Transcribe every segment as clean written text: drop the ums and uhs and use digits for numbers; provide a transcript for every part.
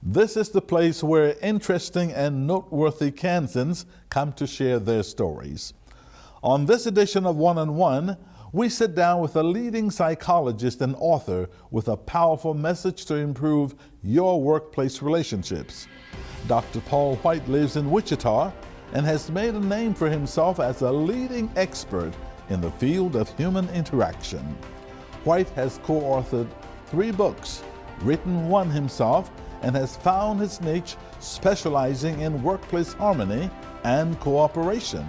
This is the place where interesting and noteworthy Kansans come to share their stories. On this edition of One-on-One, we sit down with a leading psychologist and author with a powerful message to improve your workplace relationships. Dr. Paul White lives in Wichita and has made a name for himself as a leading expert in the field of human interaction. White has co-authored 3 books, written one himself, and has found his niche specializing in workplace harmony and cooperation.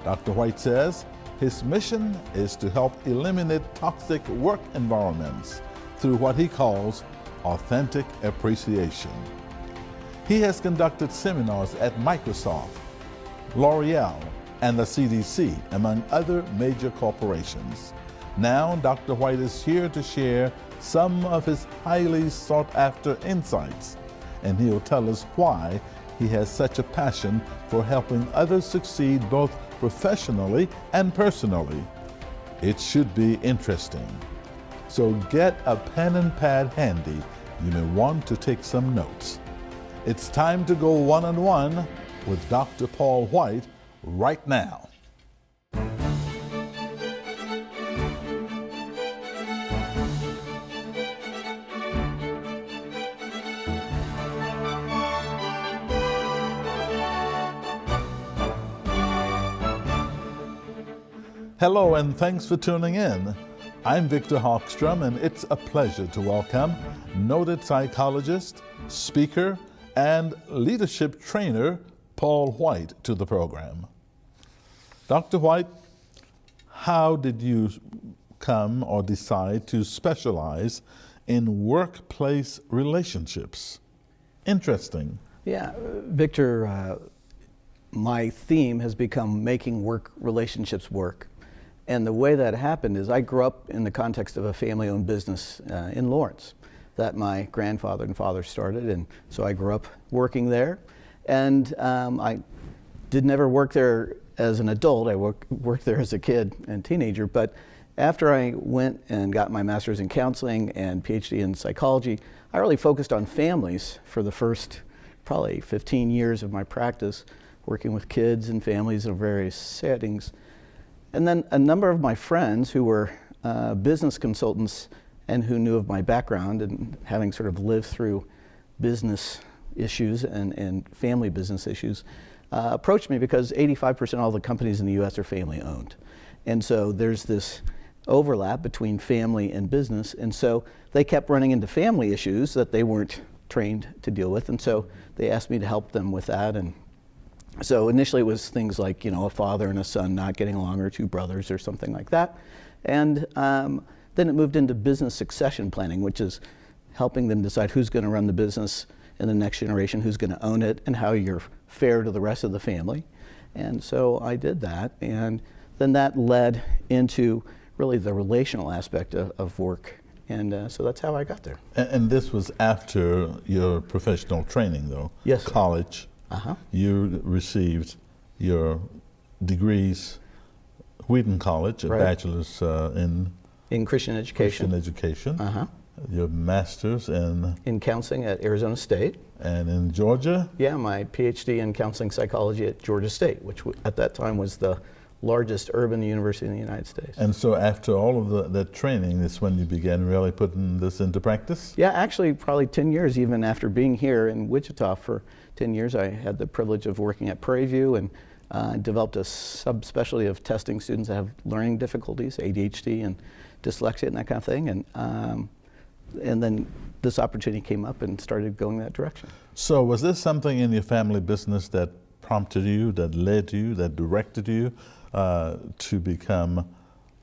Dr. White says his mission is to help eliminate toxic work environments through what he calls authentic appreciation. He has conducted seminars at Microsoft, L'Oreal, and the CDC, among other major corporations. Now, Dr. White is here to share some of his highly sought-after insights, and he'll tell us why he has such a passion for helping others succeed both professionally and personally. It should be interesting. So get a pen and pad handy. You may want to take some notes. It's time to go one-on-one with Dr. Paul White right now. Hello and thanks for tuning in. I'm Victor Hogstrom, and it's a pleasure to welcome noted psychologist, speaker, and leadership trainer Paul White to the program. Dr. White, how did you come or decide to specialize in workplace relationships? Interesting. Yeah, Victor, my theme has become making work relationships work. And the way that happened is I grew up in the context of a family-owned business in Lawrence that my grandfather and father started, and so I grew up working there. And I did never work there as an adult. I worked there as a kid and teenager. But after I went and got my master's in counseling and PhD in psychology, I really focused on families for the first probably 15 years of my practice, working with kids and families in various settings. And then a number of my friends who were business consultants and who knew of my background and having sort of lived through business issues and family business issues approached me because 85% of all the companies in the US are family owned. And so there's this overlap between family and business. And so they kept running into family issues that they weren't trained to deal with. And so they asked me to help them with that. And so initially it was things like, a father and a son not getting along, or 2 brothers or something like that. And then it moved into business succession planning, which is helping them decide who's going to run the business in the next generation, who's going to own it, and how you're fair to the rest of the family. And so I did that. And then that led into really the relational aspect of work. And so that's how I got there. And this was after your professional training, though? Yes, sir. College. Uh-huh. You received your degrees, Wheaton College, a Right. bachelor's in Christian education. Christian education. Uh-huh. Your master's In counseling at Arizona State. and in Georgia. Yeah, my PhD in counseling psychology at Georgia State, which at that time was the largest urban university in the United States. And so after all of that training is when you began really putting this into practice? Yeah, actually probably 10 years even after being here in Wichita for 10 years. I had the privilege of working at Prairie View and developed a subspecialty of testing students that have learning difficulties, ADHD and dyslexia and that kind of thing. And then this opportunity came up and started going that direction. So was this something in your family business that prompted you, that led you, that directed you to become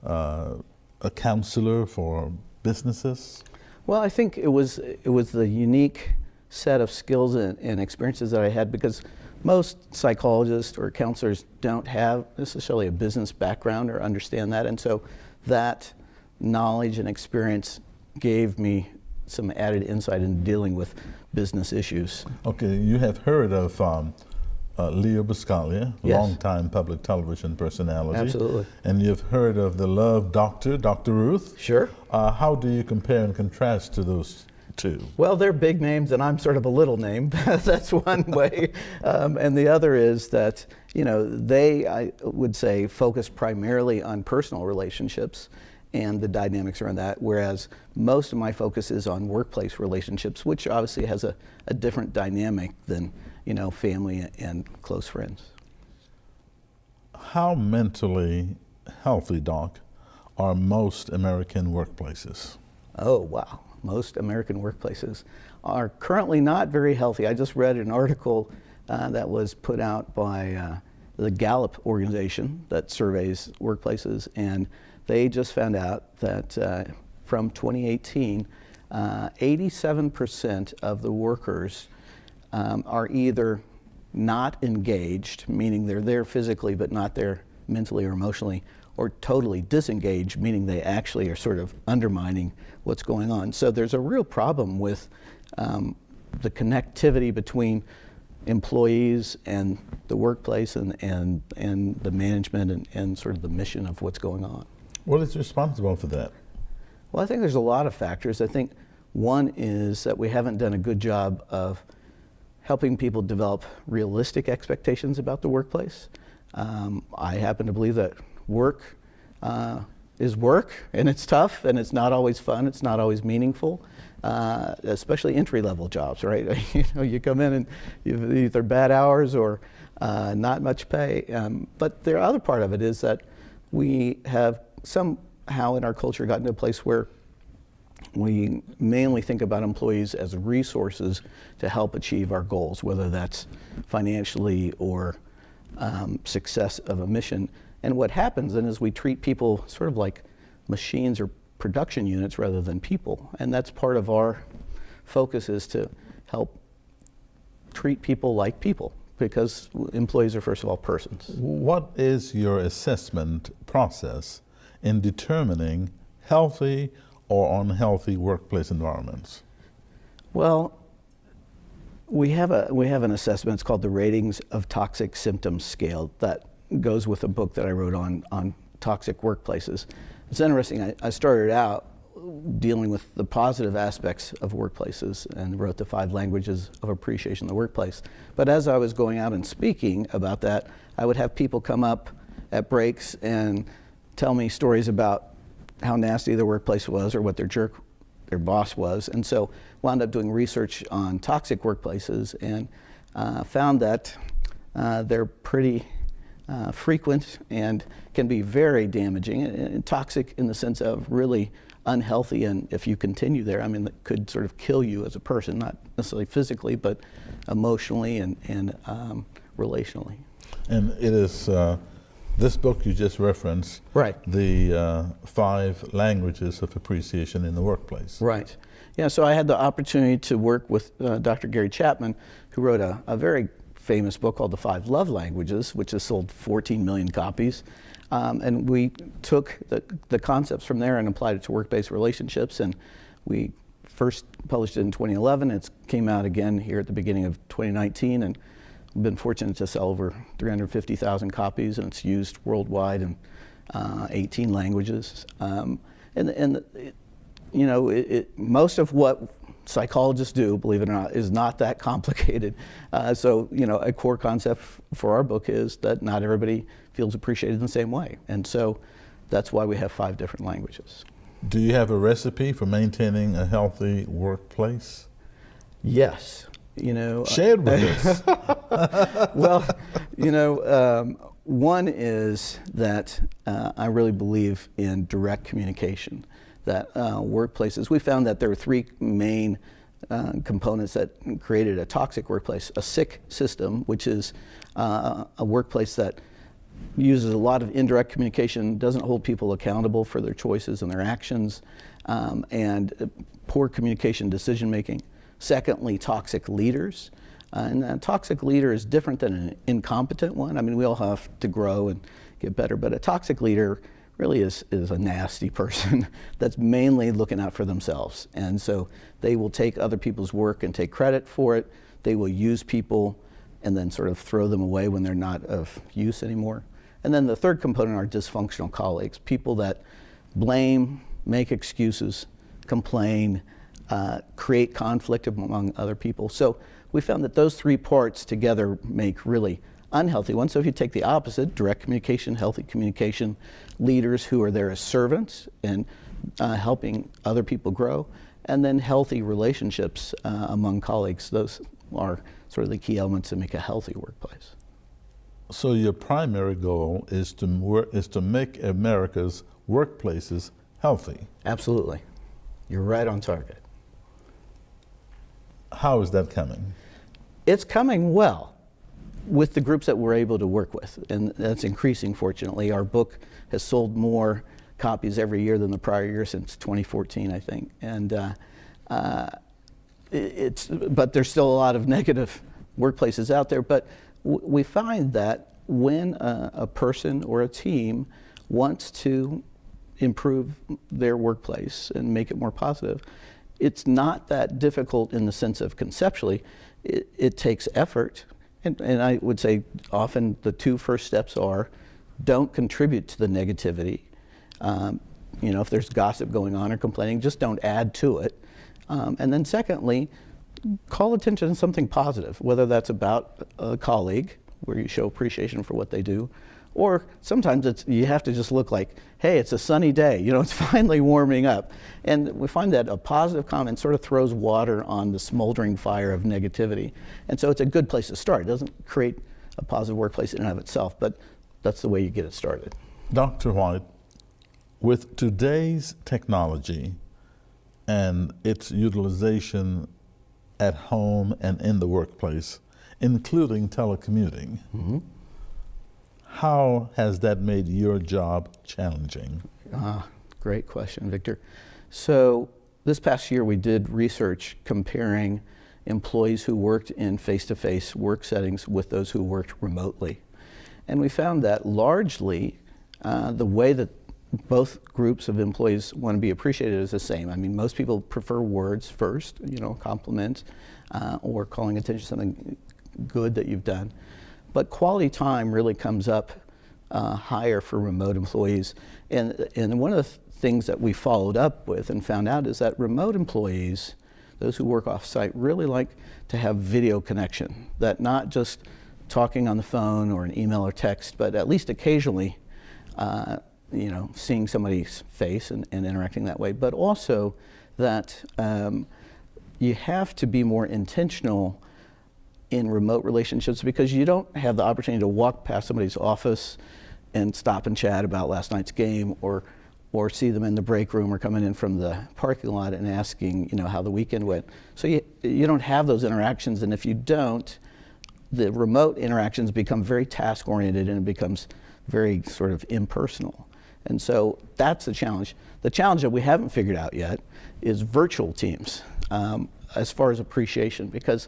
a counselor for businesses? Well, I think it was the unique set of skills and experiences that I had, because most psychologists or counselors don't have necessarily a business background or understand that. And so that knowledge and experience gave me some added insight in dealing with business issues. Okay, you have heard of Leo Buscaglia, Yes. longtime public television personality. Absolutely. And you've heard of the Love Doctor, Dr. Ruth. Sure. How do you compare and contrast to those too? Well, they're big names, and I'm sort of a little name. That's one way. And the other is that, they, I would say, focus primarily on personal relationships and the dynamics around that, whereas most of my focus is on workplace relationships, which obviously has a different dynamic than, family and close friends. How mentally healthy, Doc, are most American workplaces? Oh, wow. Most American workplaces are currently not very healthy. I just read an article that was put out by the Gallup organization that surveys workplaces, and they just found out that from 2018, 87% of the workers are either not engaged, meaning they're there physically but not there mentally or emotionally, or totally disengaged, meaning they actually are sort of undermining what's going on. So there's a real problem with the connectivity between employees and the workplace and the management and sort of the mission of what's going on. What is responsible for that? Well, I think there's a lot of factors. I think one is that we haven't done a good job of helping people develop realistic expectations about the workplace. I happen to believe that work is work, and it's tough, and it's not always fun, it's not always meaningful, especially entry-level jobs, right? You come in and you've either bad hours or not much pay. But the other part of it is that we have somehow in our culture gotten to a place where we mainly think about employees as resources to help achieve our goals, whether that's financially or success of a mission. And what happens then is we treat people sort of like machines or production units rather than people. And that's part of our focus, is to help treat people like people, because employees are first of all persons. What is your assessment process in determining healthy or unhealthy workplace environments? Well, we have an assessment. It's called the Ratings of Toxic Symptoms Scale that goes with a book that I wrote on toxic workplaces. It's interesting. I started out dealing with the positive aspects of workplaces and wrote the 5 languages of appreciation in the workplace. But as I was going out and speaking about that, I would have people come up at breaks and tell me stories about how nasty their workplace was or what their boss was. And so wound up doing research on toxic workplaces and found that they're pretty frequent and can be very damaging and toxic in the sense of really unhealthy. And if you continue there, I mean, it could sort of kill you as a person, not necessarily physically, but emotionally and relationally. And it is this book you just referenced, right? The 5 languages of appreciation in the workplace. Right. Yeah, so I had the opportunity to work with Dr. Gary Chapman, who wrote a very famous book called The 5 Love Languages, which has sold 14 million copies. And we took the concepts from there and applied it to work-based relationships. And we first published it in 2011. It came out again here at the beginning of 2019. And we've been fortunate to sell over 350,000 copies, and it's used worldwide in 18 languages. Most of what psychologists do, believe it or not, is not that complicated. So, a core concept for our book is that not everybody feels appreciated in the same way. And so that's why we have 5 different languages. Do you have a recipe for maintaining a healthy workplace? Yes. Share it with us. Well, one is that I really believe in direct communication. That workplaces, we found that there were 3 main components that created a toxic workplace. A sick system, which is a workplace that uses a lot of indirect communication, doesn't hold people accountable for their choices and their actions, and poor communication decision making. Secondly, toxic leaders. And a toxic leader is different than an incompetent one. I mean, we all have to grow and get better, but a toxic leader really is a nasty person that's mainly looking out for themselves. And so they will take other people's work and take credit for it. They will use people and then sort of throw them away when they're not of use anymore. And then the third component are dysfunctional colleagues, people that blame, make excuses, complain, create conflict among other people. So we found that those three parts together make really unhealthy ones. So if you take the opposite, direct communication, healthy communication, leaders who are there as servants and helping other people grow, and then healthy relationships among colleagues. Those are sort of the key elements to make a healthy workplace. So your primary goal is to make America's workplaces healthy. Absolutely. You're right on target. How is that coming? It's coming well with the groups that we're able to work with, and that's increasing, fortunately. Our book has sold more copies every year than the prior year since 2014, I think. And but there's still a lot of negative workplaces out there. But we find that when a person or a team wants to improve their workplace and make it more positive, it's not that difficult in the sense of conceptually. It takes effort. And I would say often the two first steps are don't contribute to the negativity. If there's gossip going on or complaining, just don't add to it. And then secondly, call attention to something positive, whether that's about a colleague, where you show appreciation for what they do, or sometimes you have to just look like, hey, it's a sunny day, it's finally warming up. And we find that a positive comment sort of throws water on the smoldering fire of negativity. And so it's a good place to start. It doesn't create a positive workplace in and of itself, but that's the way you get it started. Dr. White, with today's technology and its utilization at home and in the workplace, including telecommuting, how has that made your job challenging? Great question, Victor. So this past year we did research comparing employees who worked in face-to-face work settings with those who worked remotely. And we found that largely the way that both groups of employees want to be appreciated is the same. I mean, most people prefer words first, compliments or calling attention to something good that you've done. But quality time really comes up higher for remote employees. And one of the things that we followed up with and found out is that remote employees, those who work off-site, really like to have video connection, that not just talking on the phone or an email or text, but at least occasionally seeing somebody's face and interacting that way, but also that you have to be more intentional in remote relationships because you don't have the opportunity to walk past somebody's office and stop and chat about last night's game or see them in the break room or coming in from the parking lot and asking, how the weekend went. So you don't have those interactions, and if you don't, the remote interactions become very task-oriented and it becomes very sort of impersonal. And so that's the challenge. The challenge that we haven't figured out yet is virtual teams as far as appreciation, because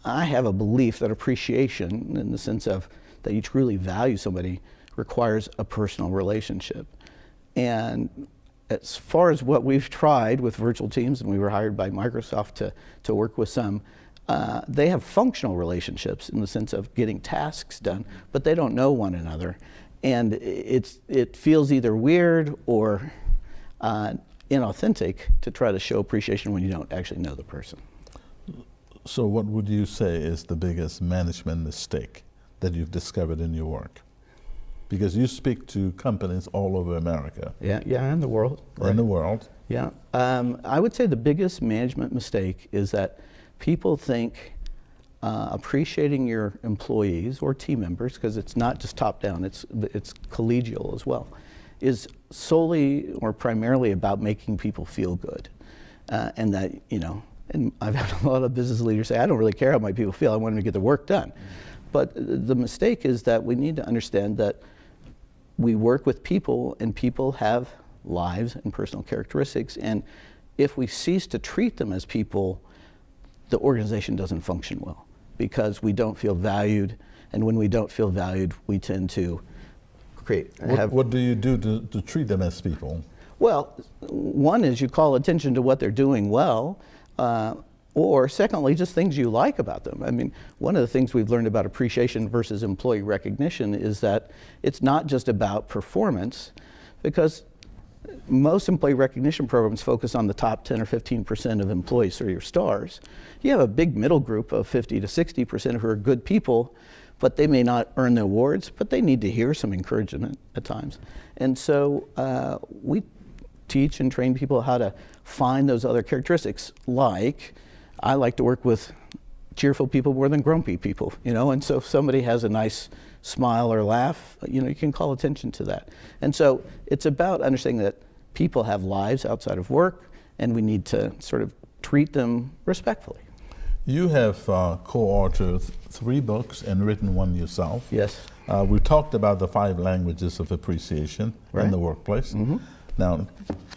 I have a belief that appreciation, in the sense of that you truly value somebody, requires a personal relationship. And as far as what we've tried with virtual teams, and we were hired by Microsoft to work with some, they have functional relationships in the sense of getting tasks done, but they don't know one another. And it feels either weird or inauthentic to try to show appreciation when you don't actually know the person. So what would you say is the biggest management mistake that you've discovered in your work? Because you speak to companies all over America. Yeah, and the world. In the world. Yeah. I would say the biggest management mistake is that people think appreciating your employees or team members, because it's not just top down, it's collegial as well, is solely or primarily about making people feel good. And that, and I've had a lot of business leaders say, I don't really care how my people feel, I want them to get the work done. But the mistake is that we need to understand that we work with people, and people have lives and personal characteristics, and if we cease to treat them as people, the organization doesn't function well, because we don't feel valued, and when we don't feel valued, we tend to What do you do to treat them as people? Well, one is you call attention to what they're doing well, or secondly, just things you like about them. I mean, one of the things we've learned about appreciation versus employee recognition is that it's not just about performance, because most employee recognition programs focus on the top 10 or 15% of employees, so your stars. You have a big middle group of 50 to 60% who are good people, but they may not earn the awards, but they need to hear some encouragement at times. And so we teach and train people how to find those other characteristics. Like, I like to work with cheerful people more than grumpy people, and so if somebody has a nice smile or laugh, you can call attention to that. And so it's about understanding that people have lives outside of work, and we need to sort of treat them respectfully. You have co-authored 3 books and written one yourself. Yes. We talked about the 5 languages of appreciation in the workplace. Mm-hmm. Now,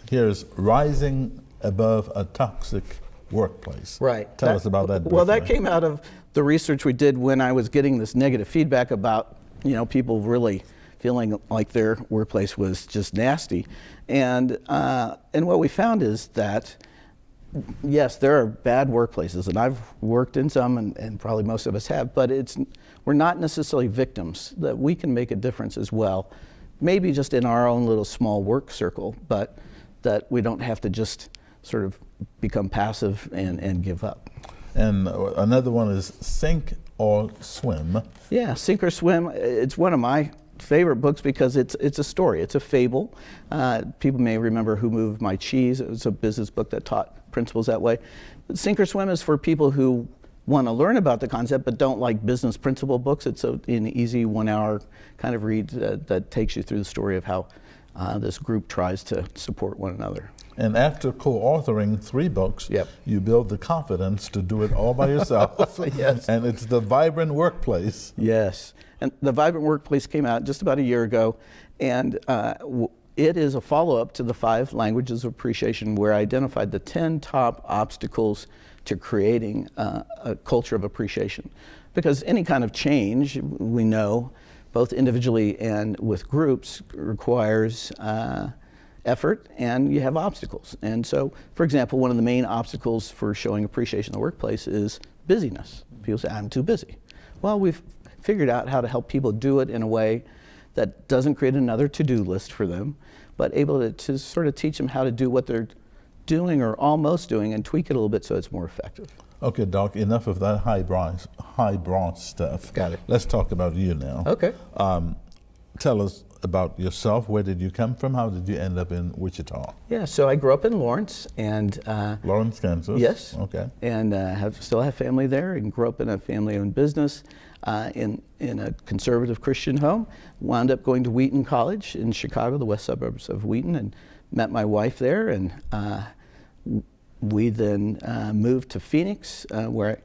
here's Rising Above a Toxic Workplace. Right. Tell us about that briefly. Well, that came out of the research we did when I was getting this negative feedback about, people really feeling like their workplace was just nasty. And what we found is that, yes, there are bad workplaces, and I've worked in some, and probably most of us have, but we're not necessarily victims, that we can make a difference as well, maybe just in our own little small work circle, but that we don't have to just sort of become passive and give up. And another one is Sink or Swim. Yeah, Sink or Swim. It's one of my favorite books because it's a story. It's a fable. People may remember Who Moved My Cheese. It was a business book that taught principles that way. Sink or Swim is for people who want to learn about the concept but don't like business principle books. It's an easy 1-hour kind of read that takes you through the story of how this group tries to support one another. And after co-authoring 3 books, Yep. you build the confidence to do it all by yourself. Yes. And it's The Vibrant Workplace. Yes. And The Vibrant Workplace came out just about a year ago, and it is a follow-up to the 5 languages of appreciation, where I identified the 10 top obstacles to creating a culture of appreciation. Because any kind of change, we know, both individually and with groups, requires effort, and you have obstacles. And so, for example, one of the main obstacles for showing appreciation in the workplace is busyness. People say, I'm too busy. Well, we've figured out how to help people do it in a way that doesn't create another to-do list for them, but able to sort of teach them how to do what they're doing or almost doing and tweak it a little bit so it's more effective. Okay, Doc, enough of that highbrow stuff. Got it. Let's talk about you now. Okay. Tell us about yourself. Where did you come from? How did you end up in Wichita? Yeah, so I grew up in Lawrence, and Lawrence, Kansas? yes. Okay. And still have family there, and grew up in a family-owned business in a conservative Christian home. Wound up going to Wheaton College in Chicago, the west suburbs of Wheaton, and met my wife there. And we then moved to Phoenix, where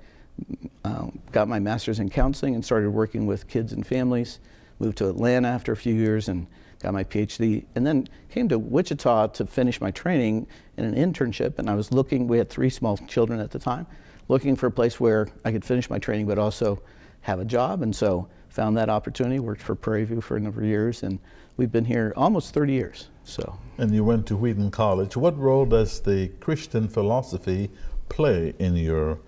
I got my master's in counseling and started working with kids and families. Moved to Atlanta after a few years and got my PhD, and then came to Wichita to finish my training in an internship. And I was looking, we had 3 small children at the time, looking for a place where I could finish my training but also have a job. And so found that opportunity, worked for Prairie View for a number of years, and we've been here almost 30 years. So. And you went to Wheaton College. What role does the Christian philosophy play in your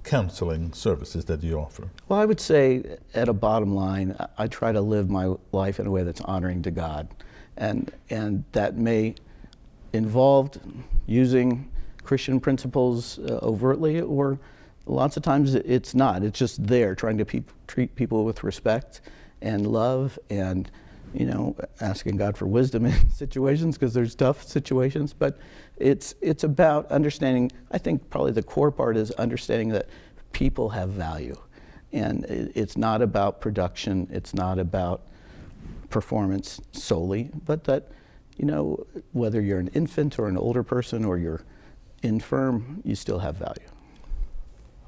counseling services that you offer? Well, I would say at a bottom line, I try to live my life in a way that's honoring to God. And that may involve using Christian principles overtly, or lots of times it's not. It's just there, trying to treat people with respect and love, and asking God for wisdom in situations, because there's tough situations. But it's about understanding. I think probably the core part is understanding that people have value, and it's not about production. It's not about performance solely, but that whether you're an infant or an older person or you're infirm, you still have value.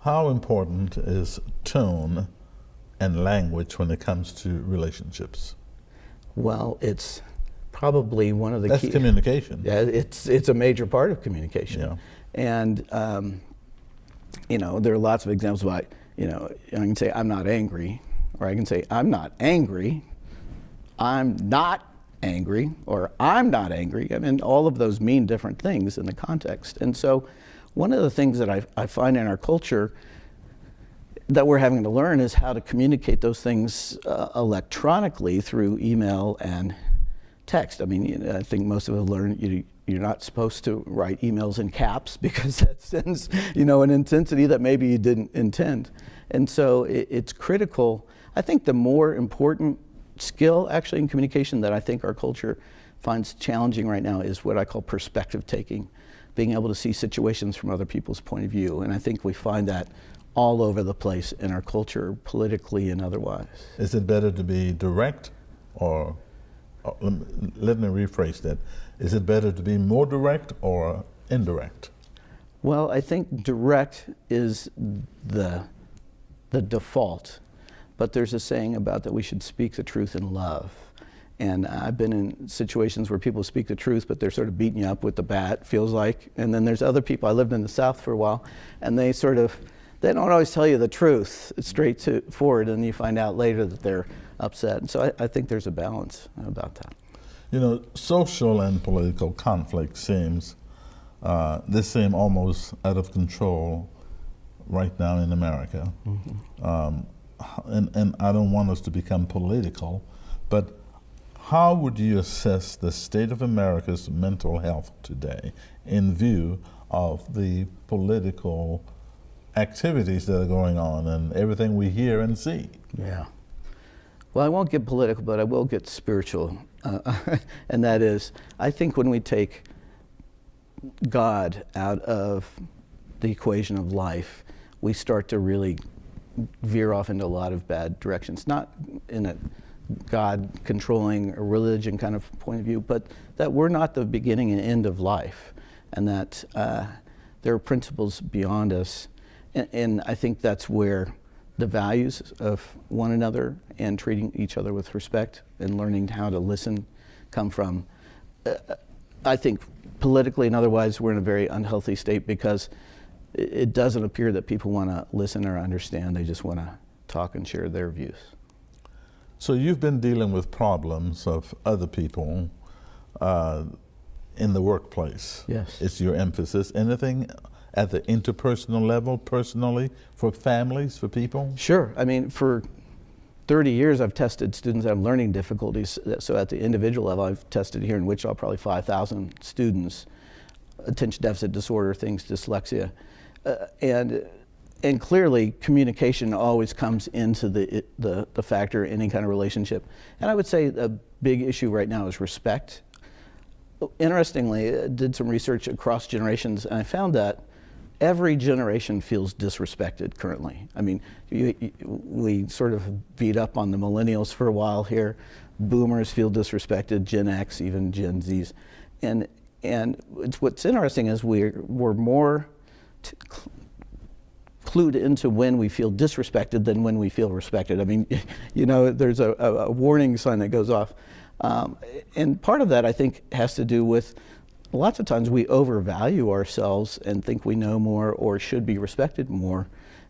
How important is tone and language when it comes to relationships? Well, it's probably one of the That's key. communication. Yeah, it's a major part of communication. Yeah. And there are lots of examples of I can say I'm not angry, or I can say I'm not angry, I'm not angry, or I'm not angry. I mean, all of those mean different things in the context. And so one of the things that I find in our culture that we're having to learn is how to communicate those things electronically through email and text. I mean, I think most of us learn you're not supposed to write emails in caps because that sends, an intensity that maybe you didn't intend. And so it's critical. I think the more important skill actually in communication that I think our culture finds challenging right now is what I call perspective taking, being able to see situations from other people's point of view. And I think we find that all over the place in our culture, politically and otherwise. Is it better to be direct or let me rephrase that. Is it better to be more direct or indirect? Well, I think direct is the default, but there's a saying about that we should speak the truth in love. And I've been in situations where people speak the truth, but they're sort of beating you up with the bat, feels like. And then there's other people, I lived in the South for a while, and they don't always tell you the truth straight forward, and you find out later that they're upset. And so I think there's a balance about that. Social and political conflict seem almost out of control right now in America. Mm-hmm. And I don't want us to become political, but how would you assess the state of America's mental health today in view of the political activities that are going on and everything we hear and see? Yeah. Well, I won't get political, but I will get spiritual. And that is, I think when we take God out of the equation of life, we start to really veer off into a lot of bad directions. Not in a God controlling a religion kind of point of view, but that we're not the beginning and end of life, and that there are principles beyond us. And I think that's where the values of one another and treating each other with respect and learning how to listen come from. I think politically and otherwise we're in a very unhealthy state because it doesn't appear that people want to listen or understand. They just want to talk and share their views. So you've been dealing with problems of other people in the workplace. Yes. It's your emphasis. Anything at the interpersonal level, personally, for families, for people? Sure. I mean, for 30 years I've tested students that have learning difficulties. So at the individual level, I've tested here in Wichita probably 5,000 students, attention deficit disorder, things, dyslexia. And clearly communication always comes into the factor in any kind of relationship. And I would say a big issue right now is respect. Interestingly, I did some research across generations, and I found that every generation feels disrespected currently. I mean, we sort of beat up on the millennials for a while here. Boomers feel disrespected, Gen X, even Gen Zs. And what's interesting is we're more clued into when we feel disrespected than when we feel respected. I mean, there's a warning sign that goes off. And part of that, I think, has to do with lots of times we overvalue ourselves and think we know more or should be respected more.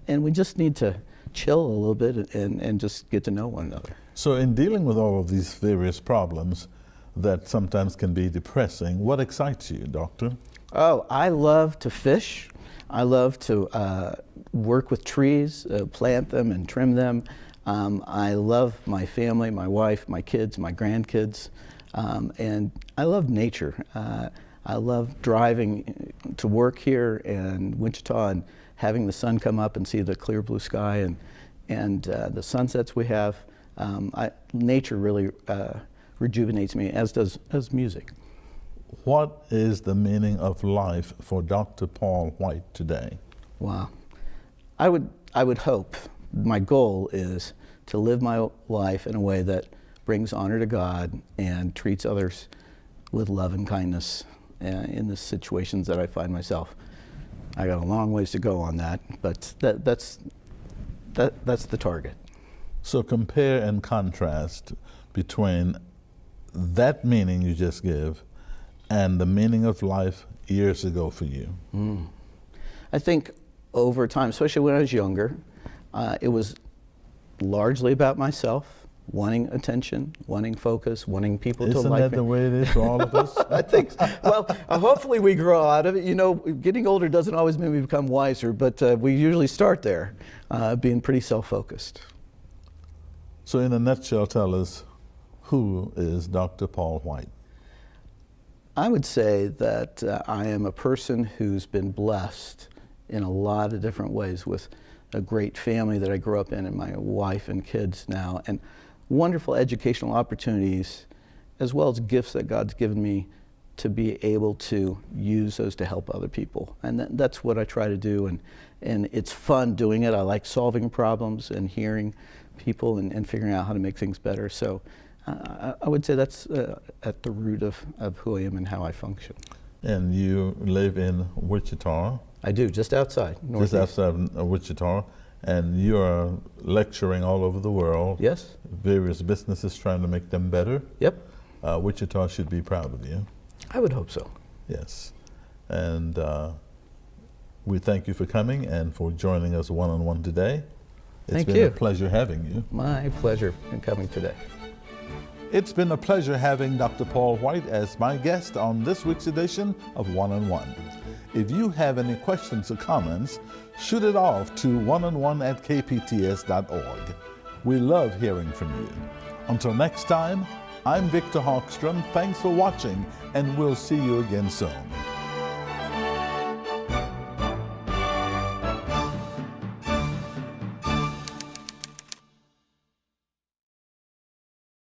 And we just need to chill a little bit and just get to know one another. So in dealing with all of these various problems that sometimes can be depressing, what excites you, Doctor? Oh, I love to fish. I love to work with trees, plant them and trim them. I love my family, my wife, my kids, my grandkids, and I love nature. I love driving to work here in Wichita and having the sun come up and see the clear blue sky and the sunsets we have. Nature really rejuvenates me, as does music. What is the meaning of life for Dr. Paul White today? Wow. I would hope, my goal is to live my life in a way that brings honor to God and treats others with love and kindness in the situations that I find myself. I got a long ways to go on that, but that's the target. So compare and contrast between that meaning you just give and the meaning of life years ago for you. I think over time, especially when I was younger, it was largely about myself, wanting attention, wanting focus, wanting people to like me. Isn't that the way it is for all of us? I think, well, hopefully we grow out of it. Getting older doesn't always mean we become wiser, but we usually start there, being pretty self-focused. So in a nutshell, tell us, Who is Dr. Paul White? I would say that I am a person who's been blessed in a lot of different ways with a great family that I grew up in and my wife and kids now, and wonderful educational opportunities, as well as gifts that God's given me to be able to use those to help other people. And that's what I try to do, and it's fun doing it. I like solving problems and hearing people and figuring out how to make things better. So I would say that's at the root of who I am and how I function. And you live in Wichita? I do, just outside. Northeast. Just outside of Wichita. And you're lecturing all over the world. Yes. Various businesses trying to make them better. Yep. Wichita should be proud of you. I would hope so. Yes. And we thank you for coming and for joining us one-on-one today. It's been a pleasure having you. My pleasure in coming today. It's been a pleasure having Dr. Paul White as my guest on this week's edition of One-on-One. If you have any questions or comments, shoot it off to oneonone@kpts.org. We love hearing from you. Until next time, I'm Victor Hogstrom. Thanks for watching, and we'll see you again soon.